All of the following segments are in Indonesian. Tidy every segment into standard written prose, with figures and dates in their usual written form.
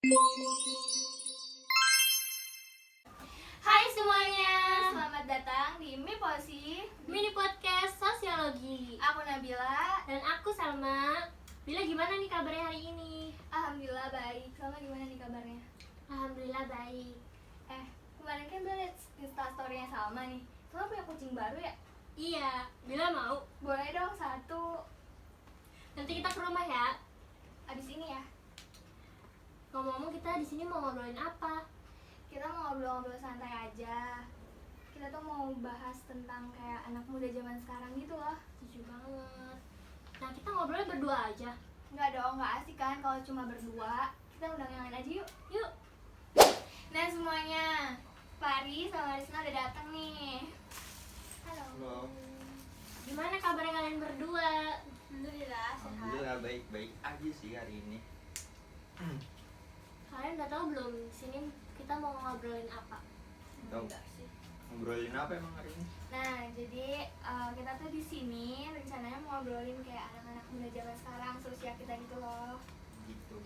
Hai semuanya, selamat datang di Miposi Mini Podcast Sosiologi. Aku Nabila. Dan aku Salma. Bila gimana nih kabarnya hari ini? Alhamdulillah baik. Salma gimana nih kabarnya? Alhamdulillah baik. Kemarin kan Bila liat instastory-nya Salma nih. Salma punya kucing baru ya? Iya, Bila mau. Boleh dong satu. Nanti kita ke rumah ya. Abis ini ya. Ngomong-ngomong kita di sini mau ngobrolin apa? Kita mau ngobrol-ngobrol santai aja. Kita tuh mau bahas tentang kayak anak muda zaman sekarang gitu loh. Setuju banget. Nah, kita ngobrolnya berdua aja. Enggak dong, enggak asik kan kalau cuma berdua. Kita undang yang lain aja yuk. Yuk. Nah semuanya, Fari sama Risna udah datang nih. Halo. Halo. Gimana kabarnya kalian berdua? Alhamdulillah sehat. Alhamdulillah baik-baik aja sih hari ini. Kalian udah tahu belum di sini kita mau ngobrolin apa? Tahu? Enggak sih. Ngobrolin apa emang hari ini? Nah, jadi kita tuh di sini rencananya mau ngobrolin kayak anak-anak muda zaman sekarang, seusia kita gitu loh. Gitu.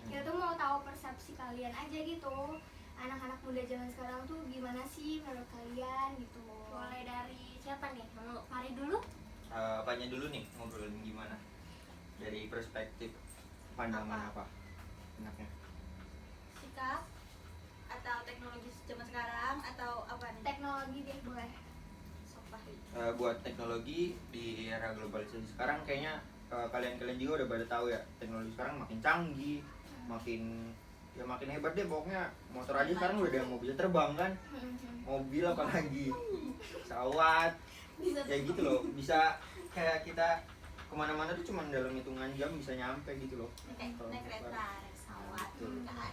Kita tuh mau tahu persepsi kalian aja gitu. Anak-anak muda zaman sekarang tuh gimana sih menurut kalian gitu. Mulai dari siapa nih? Mau Fari dulu? Apanya dulu nih ngobrolin gimana? Dari perspektif pandangan apa? Enaknya. Sikap atau teknologi zaman sekarang atau apa nih? Teknologi deh boleh. Sofari. Buat teknologi di era globalisasi sekarang kayaknya kalian-kalian juga udah pada tahu ya, teknologi sekarang makin canggih, makin hebat deh pokoknya. Motor aja sekarang udah ada yang mau bisa terbang kan, mobil apalagi pesawat kayak gitu loh, bisa kayak kita kemana-mana tuh cuma dalam hitungan jam bisa nyampe gitu loh. Naik Kalau kereta, sekarang. naik pesawat, Betul. kan?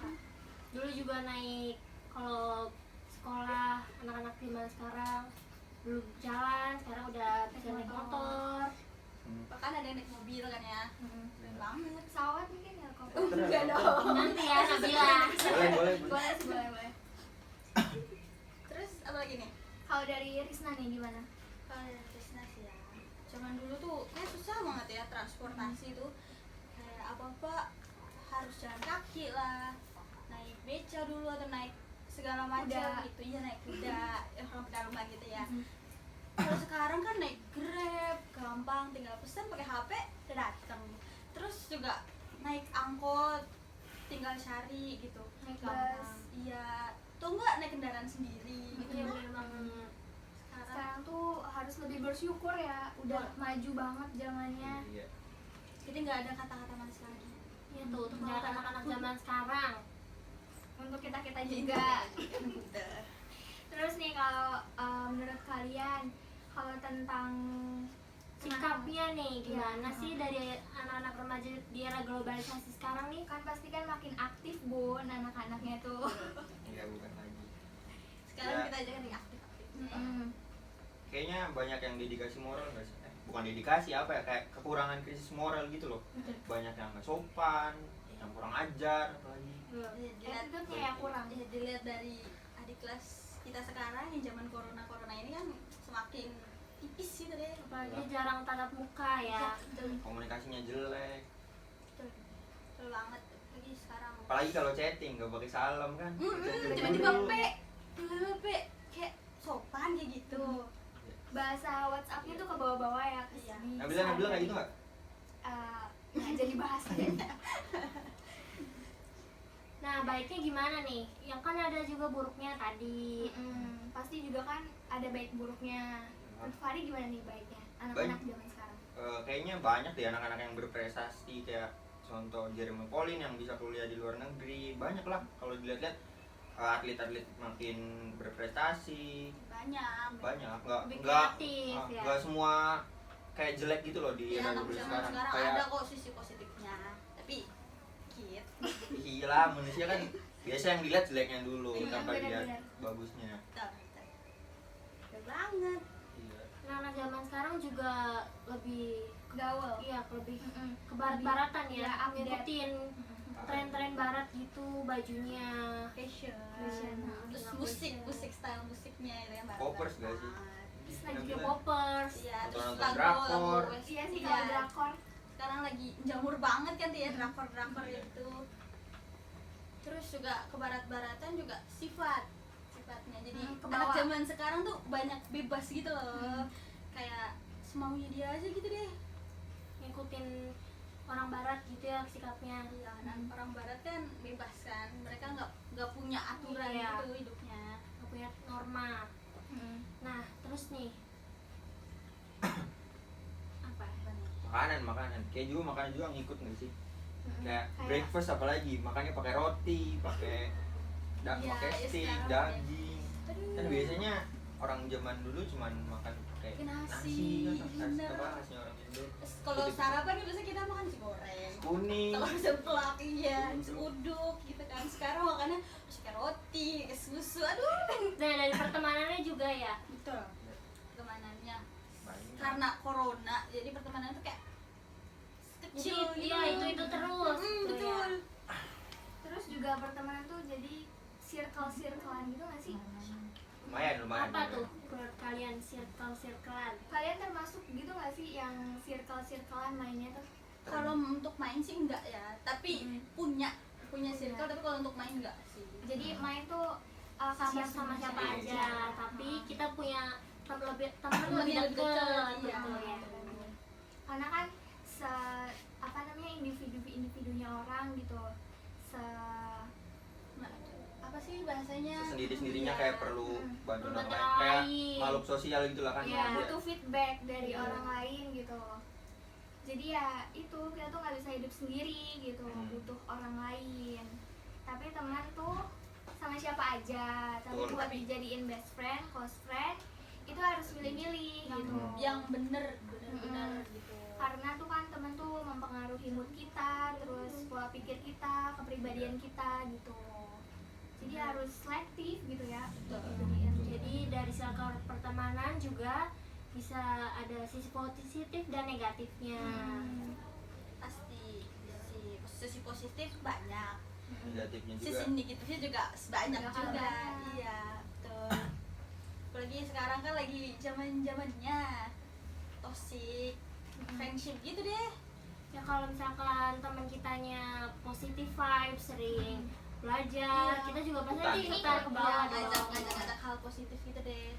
Dulu juga naik, kalau sekolah anak-anak zaman sekarang belum jalan, sekarang udah bisa naik motor. Bahkan ada yang naik mobil kan ya. Keren banget. Pesawat mungkin ya kok. Enggak dong. Nanti ya Nabila. Boleh. Boleh sih, boleh. Terus apa lagi nih? Kalau dari Risna nih gimana? Kalau dari destinasi ya. Zaman dulu tuh kayak susah banget ya transportasi tuh. Kayak apa-apa harus jalan kaki lah. Naik beca dulu atau naik segala macam Kuda. gitu. Iya naik kuda, orang pedalaman gitu ya. Kalau sekarang kan naik Grab, gampang, tinggal pesan pakai HP udah datang. Terus juga naik angkot, tinggal cari gitu. Naik Gampang. bus. Iya, tuh enggak naik kendaraan sendiri gitu. Iya bener banget. Sekarang Sekarang tuh harus lebih bersyukur ya. Udah maju banget zamannya. Iya. jadi nggak ada kata-kata manis lagi. Iya tuh, untuk buat anak-anak zaman sekarang. Untuk kita-kita juga. Terus nih kalau menurut kalian kalau tentang Sikapnya nih, gimana Iya. sih dari anak-anak remaja di era globalisasi sekarang nih? kan pasti kan makin aktif bun anak-anaknya tuh. Iya bukan lagi. Sekarang Ya. kita aja kan aktif. Kayaknya banyak yang dedikasi moral nggak sih? Bukan dedikasi apa ya, kayak kekurangan krisis moral gitu loh. Banyak yang nggak sopan, yang kurang ajar apalagi. Attitude-nya ya kurang. Ya, dilihat dari adik kelas kita sekarang yang zaman corona ini kan semakin tipis gitu deh. Apalagi jarang tatap muka ya. Komunikasinya jelek. Betul banget lagi sekarang. Apalagi kalau chatting nggak pakai salam kan. Chat Tiba-tiba dulu. tiba-tiba kayak sopan kayak gitu. Bahasa WhatsApp-nya tuh ke bawah-bawah ya ke Iya. sini. Nabila kayak gitu nggak? Nggak jadi bahas deh. Nah, baiknya gimana nih? Yang kan ada juga buruknya tadi. Pasti juga kan ada baik buruknya. Menurut Fari gimana nih baiknya anak-anak zaman sekarang? Kayaknya banyak deh anak-anak yang berprestasi, kayak contoh Jeremy Pauline yang bisa kuliah di luar negeri. Banyak lah kalau dilihat-lihat, atlet-atlet makin berprestasi. Banyak. Nggak Lebih nggak kreatif, ya. nggak semua kayak jelek gitu loh di Ya, era anak global zaman sekarang kayak ada kok sisi positifnya. Tapi dikit. gila, manusia kan biasa yang dilihat jeleknya dulu tanpa benar-benar. lihat bagusnya. Betul banget. Iya. Nah, anak zaman sekarang juga lebih Gaul. lebih ke barat-baratan ya, Iya, update. ngikutin tren-tren barat gitu, bajunya. Fashion. Terus musik style musiknya itu yang baru. Poppers gak sih? Terus lagi Nabila. ke poppers. Iya, terus Nonton lagu drakor. West Iya sih Iya. kalau drakor. Sekarang lagi jamur banget kan tuh ya drakor itu. juga ke barat-baratan juga sifatnya. Jadi ke anak bawah. zaman sekarang tuh banyak bebas gitu loh. Kayak semaunya dia aja gitu deh. ngikutin orang barat gitu ya sikapnya. Iya, dan orang barat kan bebas kan. Mereka nggak punya aturan Iya. gitu hidupnya. Nggak punya norma. Nah terus nih apa Makanan kayak juga makanan juga ngikut nggak sih? Kayak Kayak- breakfast apalagi makannya pakai roti, pakai Iya, pakai ya steak, sekarang daging. Aduh. Kan biasanya orang zaman dulu cuman makan pakai Pakai nasi, nasi kan bener. apa khasnya orang Indo. Terus kalau sarapan kan biasanya kita makan nasi goreng, Kuning. telur ceplok, iya, nasi uduk gitu kan. Sekarang makannya harus pakai roti, pakai susu, aduh. nah dari pertemanannya juga ya. Betul. Pertemanannya Banyak. karena corona, jadi pertemanan tuh kayak kecil Jadi gitu. iya itu terus gitu betul. ya. Terus juga pertemanan tuh jadi circle-circlean gitu gak sih? Lumayan. Apa tuh menurut kalian circle-circlean? Kalian termasuk gitu gak sih yang circle-circlean mainnya tuh? Kalau untuk main sih enggak ya, tapi punya circle, tapi kalau untuk main enggak sih. Jadi main tuh Sama siapa aja, tapi kita punya teman lebih Temen yang lebih deket deket, iya. gitu ya. karena kan individunya orang gitu, apa sih bahasanya, Sendiri-sendirinya Iya. kayak perlu bantuan orang lain. Bantuan Kayak lain. makhluk sosial gitu lah kan. Iya. Dia. butuh feedback dari Iya. orang lain gitu. Jadi ya itu kita tuh nggak bisa hidup sendiri gitu, butuh orang lain. Tapi teman tuh sama siapa aja, tapi Betul. buat dijadiin best friend, close friend itu harus milih-milih gitu. Yang bener-bener gitu. Karena tuh kan temen tuh mempengaruhi mood kita, terus pola pikir kita, kepribadian kita gitu. Jadi harus selektif gitu ya. Jadi dari circle pertemanan juga bisa ada sisi positif dan negatifnya. Pasti sisi positif banyak, Negatifnya juga. sisi negatifnya juga banyak Banyak juga. banget. Iya, betul. Apalagi sekarang kan lagi zaman-zamannya toxic friendship gitu deh. Ya kalau misalkan teman kitanya positif vibes, sering belajar, Iya. kita juga pasti Bukan. nanti ikutan ke bawah ngajak hal positif gitu deh.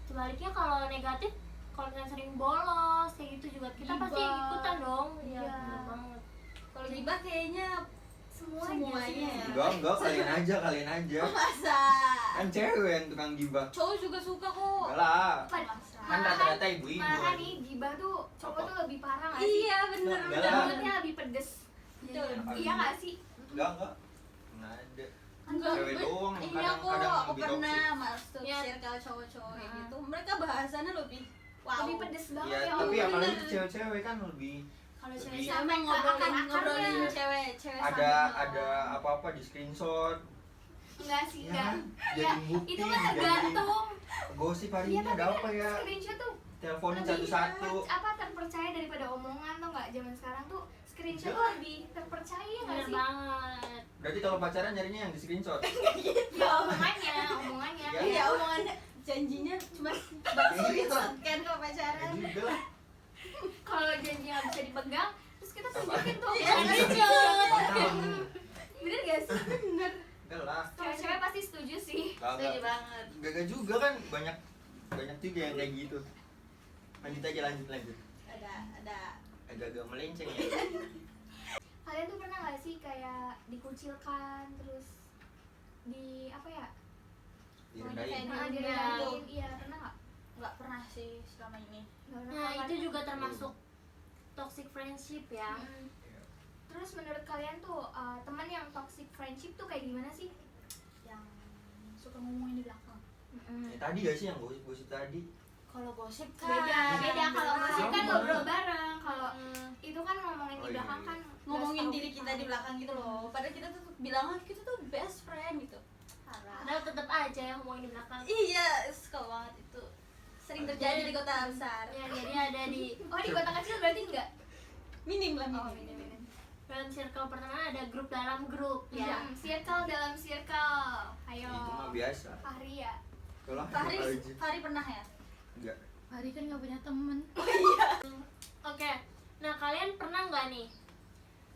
Sebaliknya kalau negatif, kalau misalnya sering bolos kayak gitu juga kita pasti Gibah. ikutan dong. Iya. Bener banget. Kalau gibah kayaknya semuanya. Enggak, kalian aja. Masa Kan cewek yang tukang gibah. cowok juga suka kok. Enggak lah. Masa. Kan rata-rata ibu-ibu. Malahan nih gibah tuh cowok Apa? tuh lebih parah nggak sih? Iya bener Enggak bener. lah. Mulutnya lebih pedes. Betul. Iya nggak sih? Enggak. Nggak ada. Enggak, Cewek doang yang iya kok, kadang aku lebih pernah toxic. masuk Iya. circle cowok-cowok kayak gitu. Mereka bahasannya lebih Lebih pedes banget Ya, ya. tapi Allah. apalagi bener. cewek-cewek kan lebih kalau Lebih- cewek sama ngobrolin cewek ada apa-apa di screenshot. Enggak sih, Ya enggak. kan? Jadi Ya, bukti, itu mah jadi tergantung. gosip hari Iya ini tapi ada apa kan ya? screenshot tuh Teleponin lebih satu-satu. terpercaya daripada omongan tuh nggak? Zaman sekarang tuh screenshot tuh lebih terpercaya nggak Bener sih? banget. Berarti kalau pacaran nyarinya yang di screenshot. Ya omongannya. Ya. iya omongannya janjinya cuma screenshot kan kalau Ya pacaran. juga lah. Kalau janji nggak bisa dipegang, terus kita tunjukin tuh. Iya, screenshot. Mantap. Bener gak sih? Bener. Enggak lah. Cewek-cewek pasti setuju sih. Enggak. banget. Gagal juga kan banyak juga yang kayak gitu. Lanjut aja lanjut. Ada Agak-agak melenceng ya. Kalian tuh pernah gak sih kayak dikucilkan terus di apa ya? Direndahin. Kayak Direndahin. Iya, pernah gak? nggak pernah sih selama ini. Nggak pernah. Nah Kalau itu kalian- juga termasuk toxic friendship ya. Terus menurut kalian tuh teman yang toxic friendship tuh kayak gimana sih? Yang suka ngomongin di belakang. Ya, tadi gak sih yang gosip tadi? Kalau gosip Beda kalau gosip kan Sama. ngobrol bareng. Kalau itu kan ngomongin Oh, di iya. belakang kan ngomongin nggak diri tahu kita di belakang gitu loh. Padahal kita tuh bilang kita tuh best friend gitu. Parah. Padahal tetap aja yang ngomongin di belakang. Iya, suka banget itu. Sering terjadi di kota besar. Ya jadi ada di Oh di kota kecil berarti enggak? Minim lah Oh, minim. dalam circle pertemanan ada grup dalam grup ya. Circle dalam circle. Ayo. Itu mah biasa. Fahri ya. Kalau Fahri pernah ya? enggak. Fahri kan nggak punya temen. Oke. Nah kalian pernah nggak nih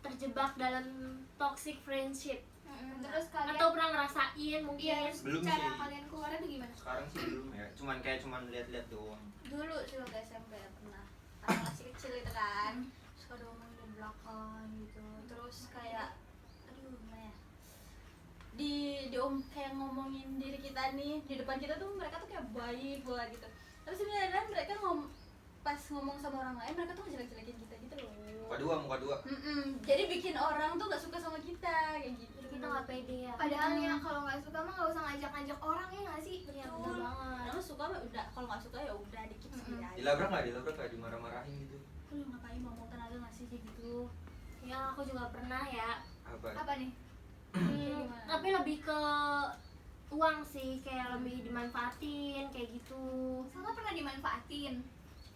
terjebak dalam toxic friendship? Terus kalian atau pernah ngerasain iya, mungkin. Belum cara sih. kalian keluarnya tuh gimana? Sekarang sih belum ya, cuman lihat-lihat doang. Dulu sih waktu SMP ya pernah, karena masih kecil itu kan, suka ada ngomong di belakang gitu, terus kayak aduh gimana ya, di kayak ngomongin diri kita nih di depan kita tuh mereka tuh kayak baik banget gitu, tapi sebenarnya mereka pas ngomong sama orang lain mereka tuh ngejelek-jelekin kita gitu loh. Muka dua. Jadi bikin orang tuh nggak suka sama kita kayak gitu. Jadi kita nggak pede ya. Padahal ya kalau nggak suka mah nggak usah ngajak-ngajak orang ya nggak sih? Iya, Betul. bener banget. Kalau suka mah udah, kalau nggak suka ya udah dikit sendiri aja. Dilabrak nggak dimarah-marahin gitu? Lu ngapain mau tenaga nggak sih kayak gitu? Ya aku juga pernah ya. Apa nih? Gimana? Tapi lebih ke uang sih, kayak lebih dimanfaatin kayak gitu. Sama pernah dimanfaatin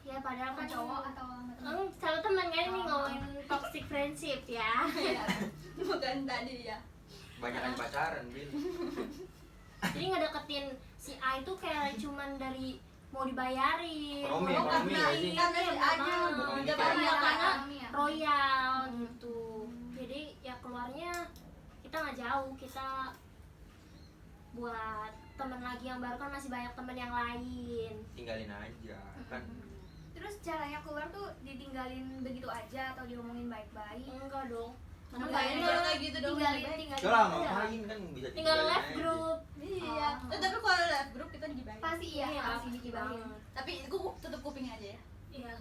Ya padahal sama kan cowok atau sama teman? sama teman kan ini Oh. ngomongin toxic friendship ya. Iya. Bukan tadi ya. Banyakan pacaran, Bil. Jadi ngedeketin si A itu kayak cuman dari mau dibayarin, Ekonomi, mau ekonomi karena ya sih. Karena si A-nya Ekonomi udah kayak- banyak kan. Iya. royal gitu. Jadi ya keluarnya kita nggak jauh, kita buat temen lagi yang baru kan masih banyak temen yang lain. Tinggalin aja kan. Terus caranya keluar tuh ditinggalin begitu aja atau diomongin baik-baik? Enggak dong. Mana Enggak banyak enak. kayak gitu dong. Tinggalin Udah lah, aja. ngapain kan bisa Tinggal ditinggalin live aja. group. Iya. Oh. Tapi kalau live group kita digibahin. Pasti iya, pasti digibahin. banget. Tapi aku tutup kuping aja ya. Iya.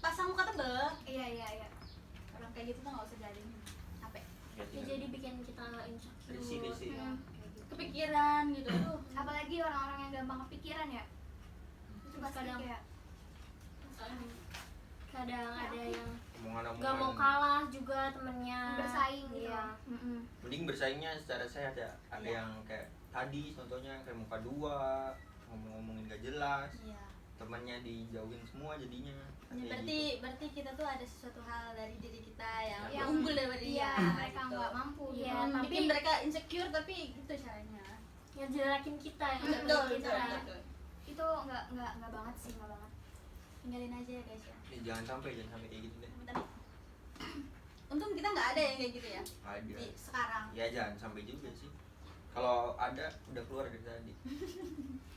Pasang muka tebel. Iya. Orang kayak gitu tuh nggak usah jadi. Apa? Ya, Ya, tinggal. jadi bikin kita insecure. Risih-risih. Ya, Hmm. kayak gitu. Kepikiran gitu. Aduh. Apalagi orang-orang yang gampang kepikiran ya. Itu Terus pasti kadang- kayak Kadang ada yang Omongan-omongan. nggak mau kalah juga temennya. bersaing gitu. Iya. Mending bersaingnya secara sehat ya. Ada Iya. yang kayak tadi contohnya kayak muka dua, ngomongin gak jelas, Iya. temannya dijauhin semua jadinya. Ya, Kayak berarti kita tuh ada sesuatu hal dari diri kita yang Yang- unggul daripada Iya, dia. mereka gitu. nggak mampu gitu. Iya, Hmm, tapi- bikin mereka insecure tapi itu caranya. Ngejelekin kita, yang Betul, ngejelekin betul, kita. betul. Itu nggak banget sih, nggak banget. Tinggalin aja ya guys ya. jangan sampai kayak gitu deh. Tapi untung kita nggak ada yang kayak gitu ya Ada. di sekarang. Ya jangan sampai juga sih. Kalau ada udah keluar dari tadi.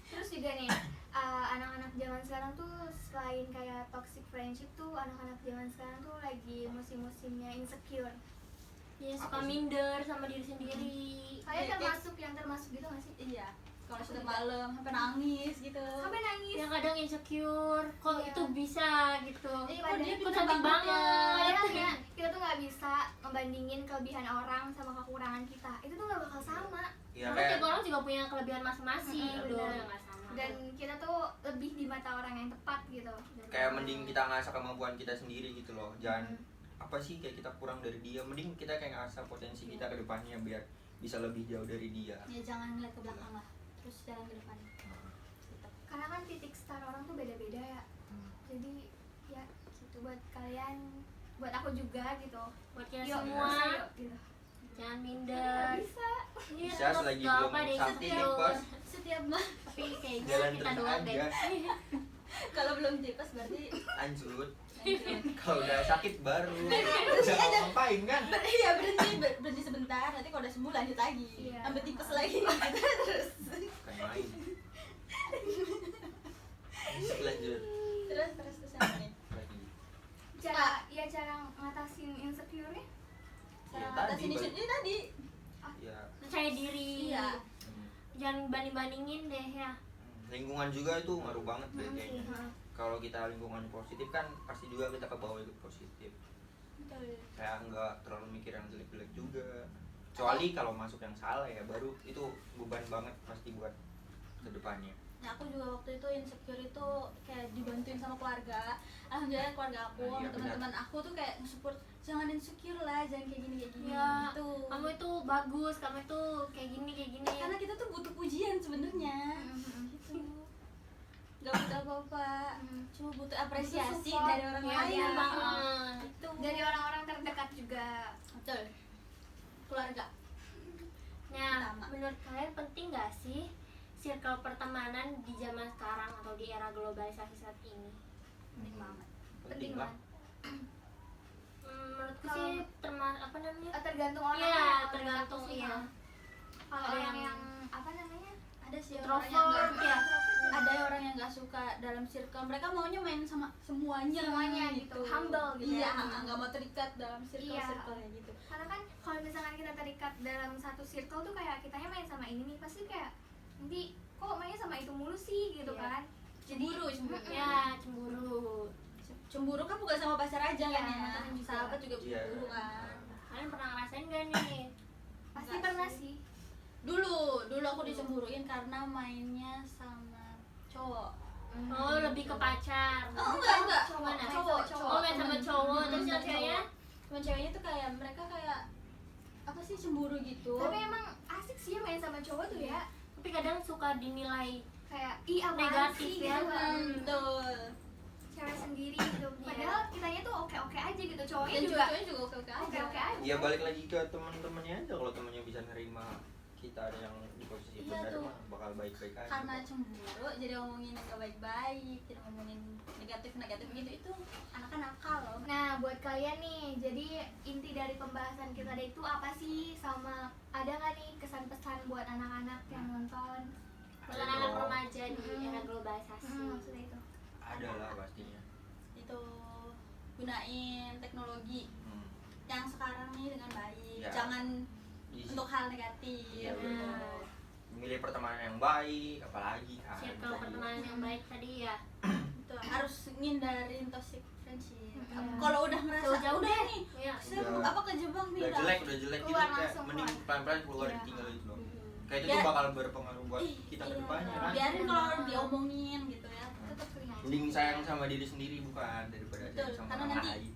Terus juga nih, anak-anak zaman sekarang tuh selain kayak toxic friendship tuh, anak-anak zaman sekarang tuh lagi musim-musimnya insecure. Ya suka Apa sih? minder sama diri sendiri. Kalian Iya, termasuk gitu gak sih? Iya. Kalau sudah malam sampai nangis gitu. Sampai nangis. Yang kadang insecure, kok Iya. itu bisa gitu. Iya, kok dia Kok pintar cantik banget ya. banget. Padahal ya, kita tuh nggak bisa ngebandingin kelebihan orang sama kekurangan kita. Itu tuh nggak bakal sama. Ya Karena kayak tiap orang juga punya kelebihan masing-masing. Mm-mm, Udah benar. nggak sama. Dan kita tuh lebih di mata orang yang tepat gitu. kayak mending kita ngasah kemampuan kita sendiri gitu loh. Jangan apa sih kayak kita kurang dari dia, mending kita kayak ngasah potensi kita ke depannya biar bisa lebih jauh dari dia. Ya jangan ngeliat ke belakang lah. Terus jalan ke depan. Gitu. Karena kan titik start orang tuh beda-beda ya. Jadi ya gitu buat kalian, buat aku juga gitu. Buat kita Yuk, semua, bisa, yuk, gitu. jangan Nggak minder. bisa. Iya, Bisa tetap selagi nggak belum apa deh, sakti insecure. pas Setiap mah Tapi kayaknya jalan kita terus doang deh. aja. kalau belum tipes berarti Lanjut. lanjut. Kalau udah sakit baru. Udah ngapain kan? Iya berhenti sebentar. Nanti kalau udah sembuh lanjut lagi. Iya. Sampai tipes lagi. Terus Bukan main. Bisa lanjut terus apa nih? lagi. Cara ngatasin insecure-nya. Ya, Cara atas tadi, ini Bang. ini tadi. Ya. Percaya diri. Iya. Jangan banding-bandingin deh ya. Lingkungan juga itu ngaruh banget deh Hmm, kayaknya. sih. Kalau kita lingkungan positif kan pasti juga kita ke bawah itu positif. Betul. Kayak nggak terlalu mikir yang jelek-jelek juga. Kecuali kalau masuk yang salah ya baru itu beban banget pasti buat kedepannya. Nah, aku juga waktu itu insecure itu kayak dibantuin sama keluarga. Alhamdulillah keluarga aku, Nah, iya, sama teman-teman aku tuh kayak nge-support jangan insecure lah, jangan kayak gini Ya, gitu. kamu itu bagus, kamu itu kayak gini. Karena kita tuh butuh pujian sebenarnya. Gitu. Gak butuh apa-apa, cuma butuh apresiasi support. dari orang Ya, lain. iya banget. Itu. Dari orang-orang terdekat juga. Betul. Keluarga. Nah, Pertama. menurut kalian penting gak sih circle pertemanan di zaman sekarang atau di era globalisasi saat ini? Penting banget. Penting lah. Menurut sih apa namanya? tergantung orang Iya, ya, tergantung sih, iya. ya. Kalau Ada orang yang- yang apa namanya Ada sih orang yang Introvert nggak- ya. ada orang yang nggak suka dalam circle, mereka maunya main sama semuanya gitu, humble gitu iya, ya. nggak mau terikat dalam circle Iya. circle gitu. karena kan kalau misalkan kita terikat dalam satu circle tuh kayak kitanya main sama ini nih pasti kayak nanti kok mainnya sama itu mulu sih gitu Iya. kan Cemburu. Ya, cemburu. Cemburu kan bukan sama pacar aja Iya, kan ya, teman juga. sahabat juga Iya. cemburu kan. Kalian pernah ngerasain gak nih? pasti Enggak pernah sih. sih Dulu aku dicemburuin karena mainnya sama cowok. Oh, lebih ke pacar. Oh enggak, Cowok, cowok. Oh, main sama cowok. Terus yang ceweknya? Temen ceweknya tuh kayak mereka kayak apa sih, cemburu gitu. tapi emang asik sih main sama cowok tuh ya Tapi kadang suka dinilai kayak ih apaan Negatif sih ya. gitu kan. Betul. Cewek sendiri gitu padahal kitanya tuh oke aja gitu cowoknya Dan juga cowok-cowoknya juga oke-oke aja. oke aja Ya balik lagi ke teman-temannya aja, kalau temannya bisa nerima kita ada yang di posisi Iya benar tuh. mah bakal baik-baik aja. Karena cemburu jadi ngomongin yang gak baik-baik, jadi ngomongin negatif-negatif gitu, itu anak-anak nakal loh. Nah, buat kalian nih, jadi inti dari pembahasan kita itu apa sih? Sama ada nggak nih kesan-pesan buat anak-anak yang nonton? buat anak remaja di era globalisasi. Maksudnya itu. Ada lah pastinya. Itu gunain teknologi Hmm. yang sekarang nih dengan baik, Ya. jangan Iya. untuk hal negatif. Iya, gitu. betul. Milih pertemanan yang baik, apalagi kan. Circle pertemanan yang baik tadi ya. Betul, harus ngindarin toxic friendship. Mm-mm. Kalau udah ngerasa Jauh-jauh udah deh. nih, Iya. saya Udah. apa kejebak nih, Udah jelek gitu Keluar kayak langsung, mending keluar. pelan-pelan keluar Iya. tinggal itu loh. Mhm. Kayak itu Ya. tuh bakal berpengaruh buat Ih, kita iya. ke depannya kan. Biarin kalau diomongin gitu ya. Tetap telinga aja. Mending sayang sama diri sendiri bukan daripada Betul, sayang sama karena orang nanti- lain.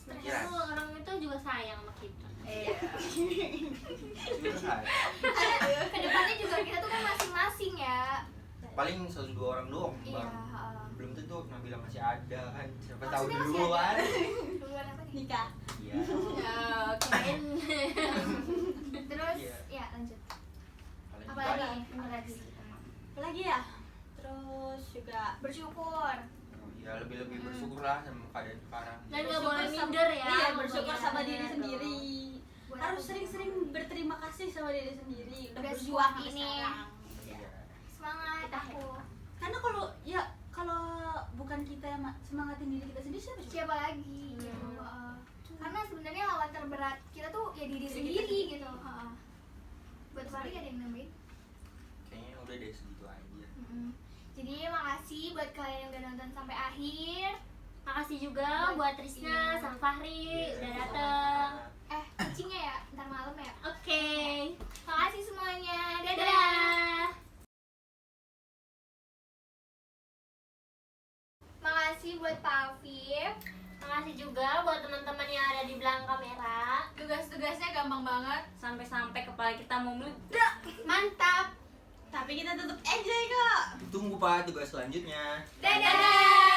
Terus Iya. orang itu juga sayang sama kita. Iya. Sayang. Kedepannya juga kita tuh kan masing-masing ya. Paling 1-2 orang doang Iya. Bang. Belum tentu Nabila masih ada kan. Siapa tahu Maksudnya masih dulu ada. kan. Duluan apa nih? Nikah. Iya. Ya, kirain. Terus Iya. ya lanjut. Paling Apa baik. lagi? Apa lagi? Apalagi ya? Terus juga Bersyukur. Oh, ya lebih bersyukur lah sama keadaan sekarang. Dan nggak bersyukur boleh sama- minder ya. Iya, bersyukur ngomongnya. sama diri sendiri. Buat Harus aku sering-sering berterima kasih sama diri sendiri. Udah Udah berjuang sebuah sampai ini. sekarang. Iya. semangat aku. Karena kalau bukan kita yang semangatin diri kita sendiri, siapa coba? Siapa lagi? Gitu. Karena sebenarnya lawan terberat kita tuh ya diri sendiri gitu. Buat Fari ada yang nambahin? Kayaknya udah deh segitu aja. Jadi makasih buat kalian yang udah nonton sampai akhir. Makasih juga buat Trisna Iya. sama Fahri udah Iya, dateng. Kucingnya ya ntar malam ya. Oke. Makasih semuanya. Dadah. Dadah. Makasih buat Pak Afif. Makasih juga buat teman-teman yang ada di belakang kamera. Tugas-tugasnya gampang banget. Sampai kepala kita mau meledak. Mantap. Tapi kita tetap enjoy kok. Tunggu Pak tugas selanjutnya. Dadah.